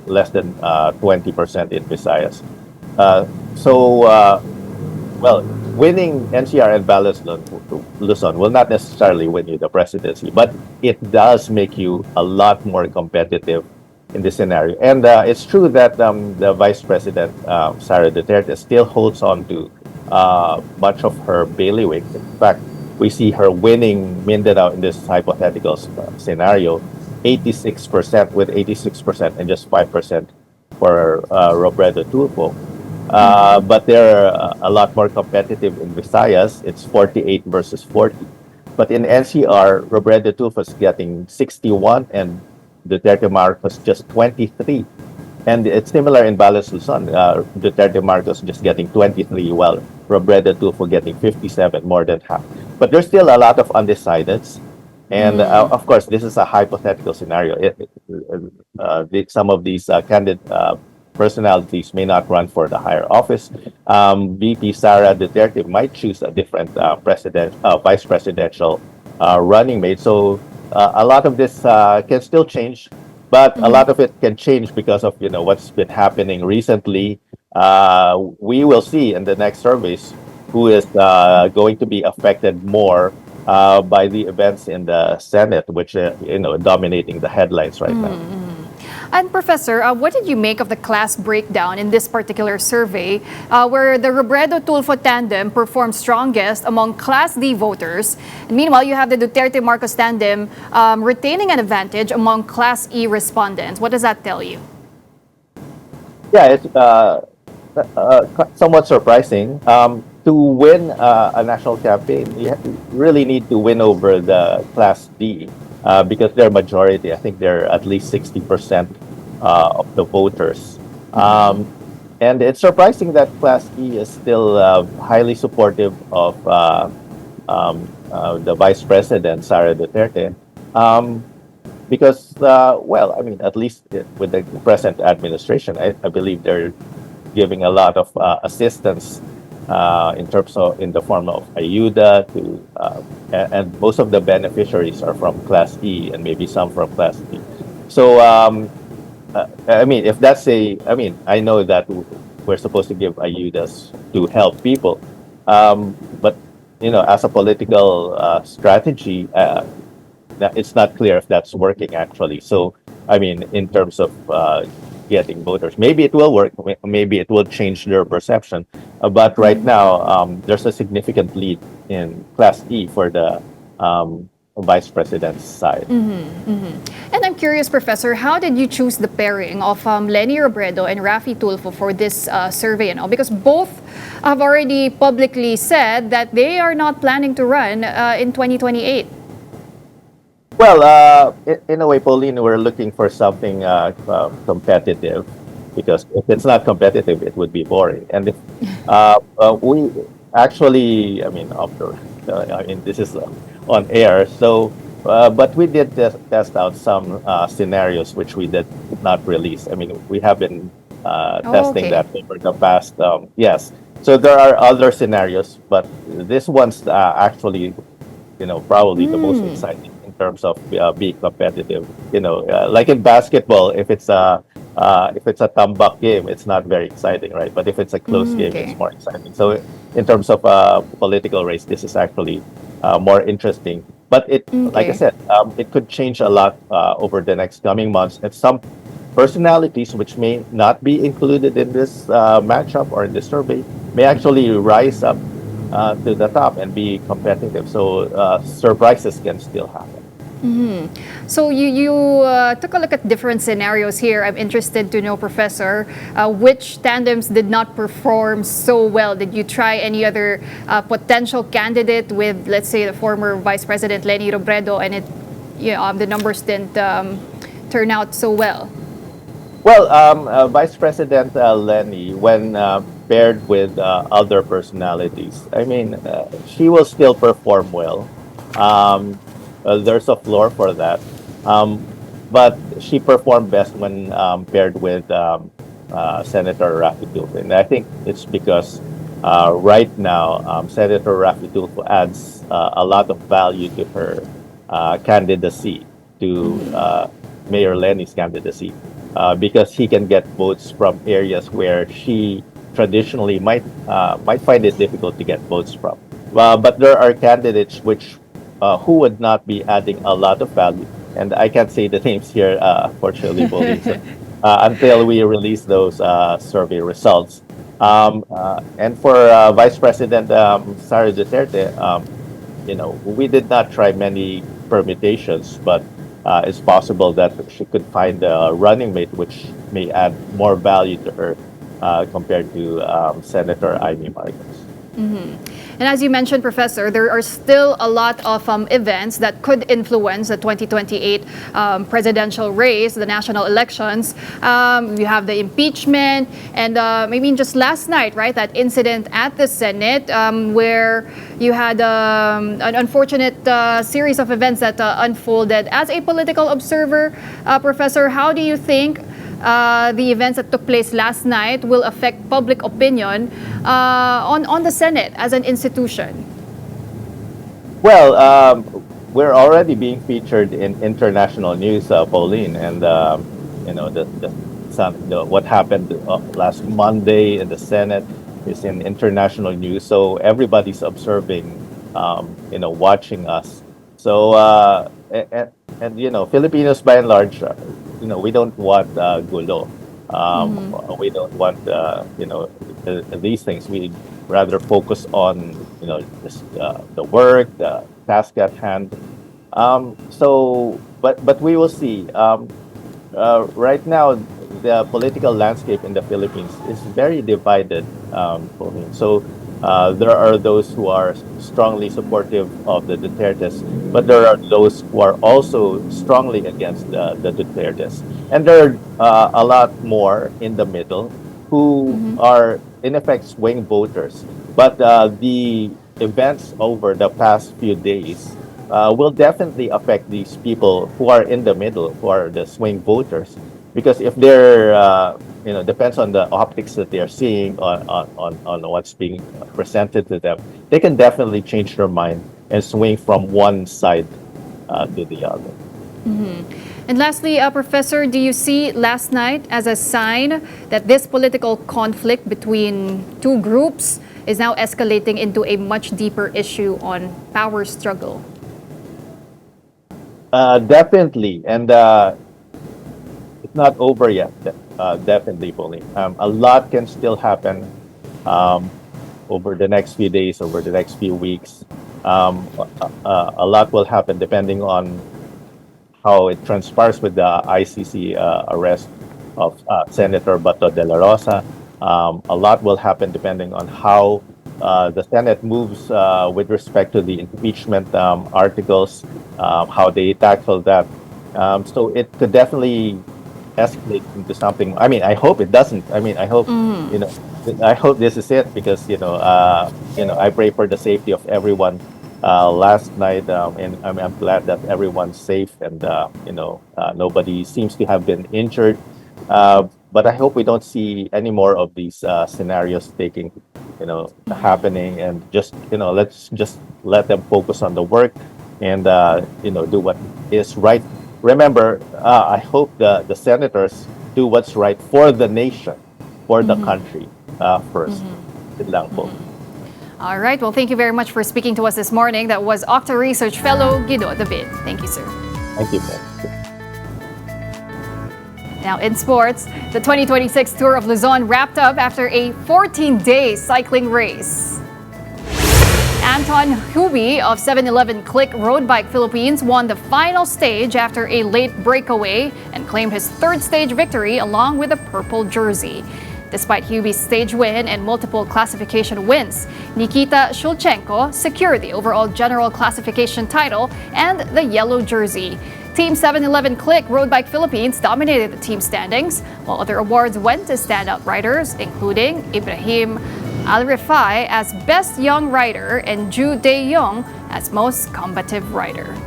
Speaker 12: less than 20% in Visayas. Well, winning NCR and Balance Luzon will not necessarily win you the presidency, but it does make you a lot more competitive in this scenario. And it's true that the Vice President, Sara Duterte, still holds on to much of her bailiwick. In fact, we see her winning Mindanao in this hypothetical scenario, 86% with 86% and just 5% for Robredo Tulfo. But they're a lot more competitive in Visayas. It's 48 versus 40. But in NCR, Robredo Tulfo is getting 61 and Duterte Marcos just 23. And it's similar in Balance Luzon. Duterte Marcos just getting 23, while Robredo Tulfo getting 57, more than half. But there's still a lot of undecideds. And of course, this is a hypothetical scenario. Some of these candidate personalities may not run for the higher office. VP Sara Duterte might choose a different vice presidential running mate. So a lot of this can still change, but a lot of it can change because of what's been happening recently. We will see in the next surveys who is going to be affected more by the events in the Senate, which dominating the headlines right now.
Speaker 1: And Professor, what did you make of the class breakdown in this particular survey, where the Robredo-Tulfo tandem performed strongest among Class D voters? And meanwhile, you have the Duterte-Marcos tandem retaining an advantage among Class E respondents. What does that tell you?
Speaker 12: Yeah, it's somewhat surprising. To win a national campaign, you really need to win over the Class D. Because they're majority. I think they're at least 60% of the voters. And it's surprising that Class E is still highly supportive of the Vice President, Sara Duterte. Because, at least with the present administration, I believe they're giving a lot of assistance in the form of ayuda and most of the beneficiaries are from Class E and maybe some from Class B. So if that's I know that we're supposed to give ayudas to help people, but as a political strategy, it's not clear if that's working actually. So in terms of getting voters, maybe it will work, maybe it will change their perception. But right now, there's a significant lead in Class E for the Vice President's side.
Speaker 1: And I'm curious, Professor, how did you choose the pairing of Leni Robredo and Raffy Tulfo for this survey? Because both have already publicly said that they are not planning to run in 2028.
Speaker 12: Well, in a way, Pauline, we're looking for something competitive, because if it's not competitive, it would be boring. And if we actually, this is on air, so but we did test out some scenarios which we did not release. We have been testing that over the past. Yes, so there are other scenarios, but this one's actually, probably the most exciting in terms of being competitive. Like in basketball, if it's a comeback game, it's not very exciting, right? But if it's a close game,
Speaker 1: okay.
Speaker 12: it's more exciting. So in terms of political race, this is actually more interesting. But like I
Speaker 1: Okay.
Speaker 12: said, it could change a lot over the next coming months. And some personalities which may not be included in this matchup or in this survey may actually rise up to the top and be competitive. So surprises can still happen.
Speaker 1: So you took a look at different scenarios here. I'm interested to know, Professor, which tandems did not perform so well? Did you try any other potential candidate with, let's say, the former Vice President Leni Robredo, and the numbers didn't turn out so well?
Speaker 12: Well, Vice President Lenny, when paired with other personalities, I mean, she will still perform well. There's a floor for that. Um, but she performed best when paired with Senator Raffy Tulfo. And I think it's because right now, Senator Raffy Tulfo adds a lot of value to her candidacy, to Mayor Lenny's candidacy, because he can get votes from areas where she traditionally might find it difficult to get votes from. But there are candidates who would not be adding a lot of value, and I can't say the names here, fortunately, Pauline, so, until we release those survey results. And for Vice President Sara Duterte, we did not try many permutations, but it's possible that she could find a running mate which may add more value to her compared to Senator Amy Marcos.
Speaker 1: And as you mentioned, Professor, there are still a lot of events that could influence the 2028 presidential race, the national elections. You have the impeachment, and maybe just last night, right, that incident at the Senate where you had an unfortunate series of events that unfolded. As a political observer, Professor, how do you think the events that took place last night will affect public opinion on the Senate as an institution?
Speaker 12: Well, we're already being featured in international news, Pauline, and what happened last Monday in the Senate is in international news. So everybody's observing, watching us. So Filipinos by and large, we don't want gulo. We don't want these things. We rather focus on just, the work, the task at hand. But we will see. Right now, the political landscape in the Philippines is very divided. So there are those who are strongly supportive of the Dutertes, but there are those who are also strongly against the Dutertes. And there are a lot more in the middle who are, in effect, swing voters. But the events over the past few days will definitely affect these people who are in the middle, who are the swing voters. Because if they're, depends on the optics that they're seeing on what's being presented to them, they can definitely change their mind and swing from one side to the other.
Speaker 1: And lastly, Professor, do you see last night as a sign that this political conflict between two groups is now escalating into a much deeper issue on power struggle?
Speaker 12: Definitely. And it's not over yet. Definitely, Pauline. A lot can still happen over the next few days, over the next few weeks. A lot will happen depending on how it transpires with the ICC arrest of Senator Bato de la Rosa. A lot will happen depending on how the Senate moves with respect to the impeachment articles, how they tackle that. So it could definitely escalate into something. I mean, I hope it doesn't. I mean, I hope I hope this is it because I pray for the safety of everyone. Last night, and I'm glad that everyone's safe and nobody seems to have been injured. But I hope we don't see any more of these scenarios happening, and let's just let them focus on the work and do what is right. Remember, I hope the senators do what's right for the nation, for the country first. Yun lang po.
Speaker 1: All right. Well, thank you very much for speaking to us this morning. That was Octa Research Fellow Guido David. Thank you, sir.
Speaker 12: Thank you, ma'am.
Speaker 1: Now, in sports, the 2026 Tour of Luzon wrapped up after a 14-day cycling race. Anton Hubi of 7-Eleven Click Road Bike Philippines won the final stage after a late breakaway and claimed his third stage victory along with a purple jersey. Despite Hubi's stage win and multiple classification wins, Nikita Shulchenko secured the overall general classification title and the yellow jersey. Team 7-Eleven Click Road Bike Philippines dominated the team standings, while other awards went to standout riders, including Ibrahim Al-Rifai as Best Young Rider and Ju Dae-young as Most Combative Rider.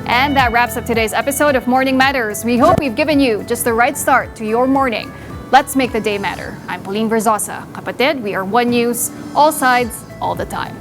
Speaker 1: And that wraps up today's episode of Morning Matters. We hope we've given you just the right start to your morning. Let's make the day matter. I'm Pauline Verzosa. Kapatid, we are One News, all sides, all the time.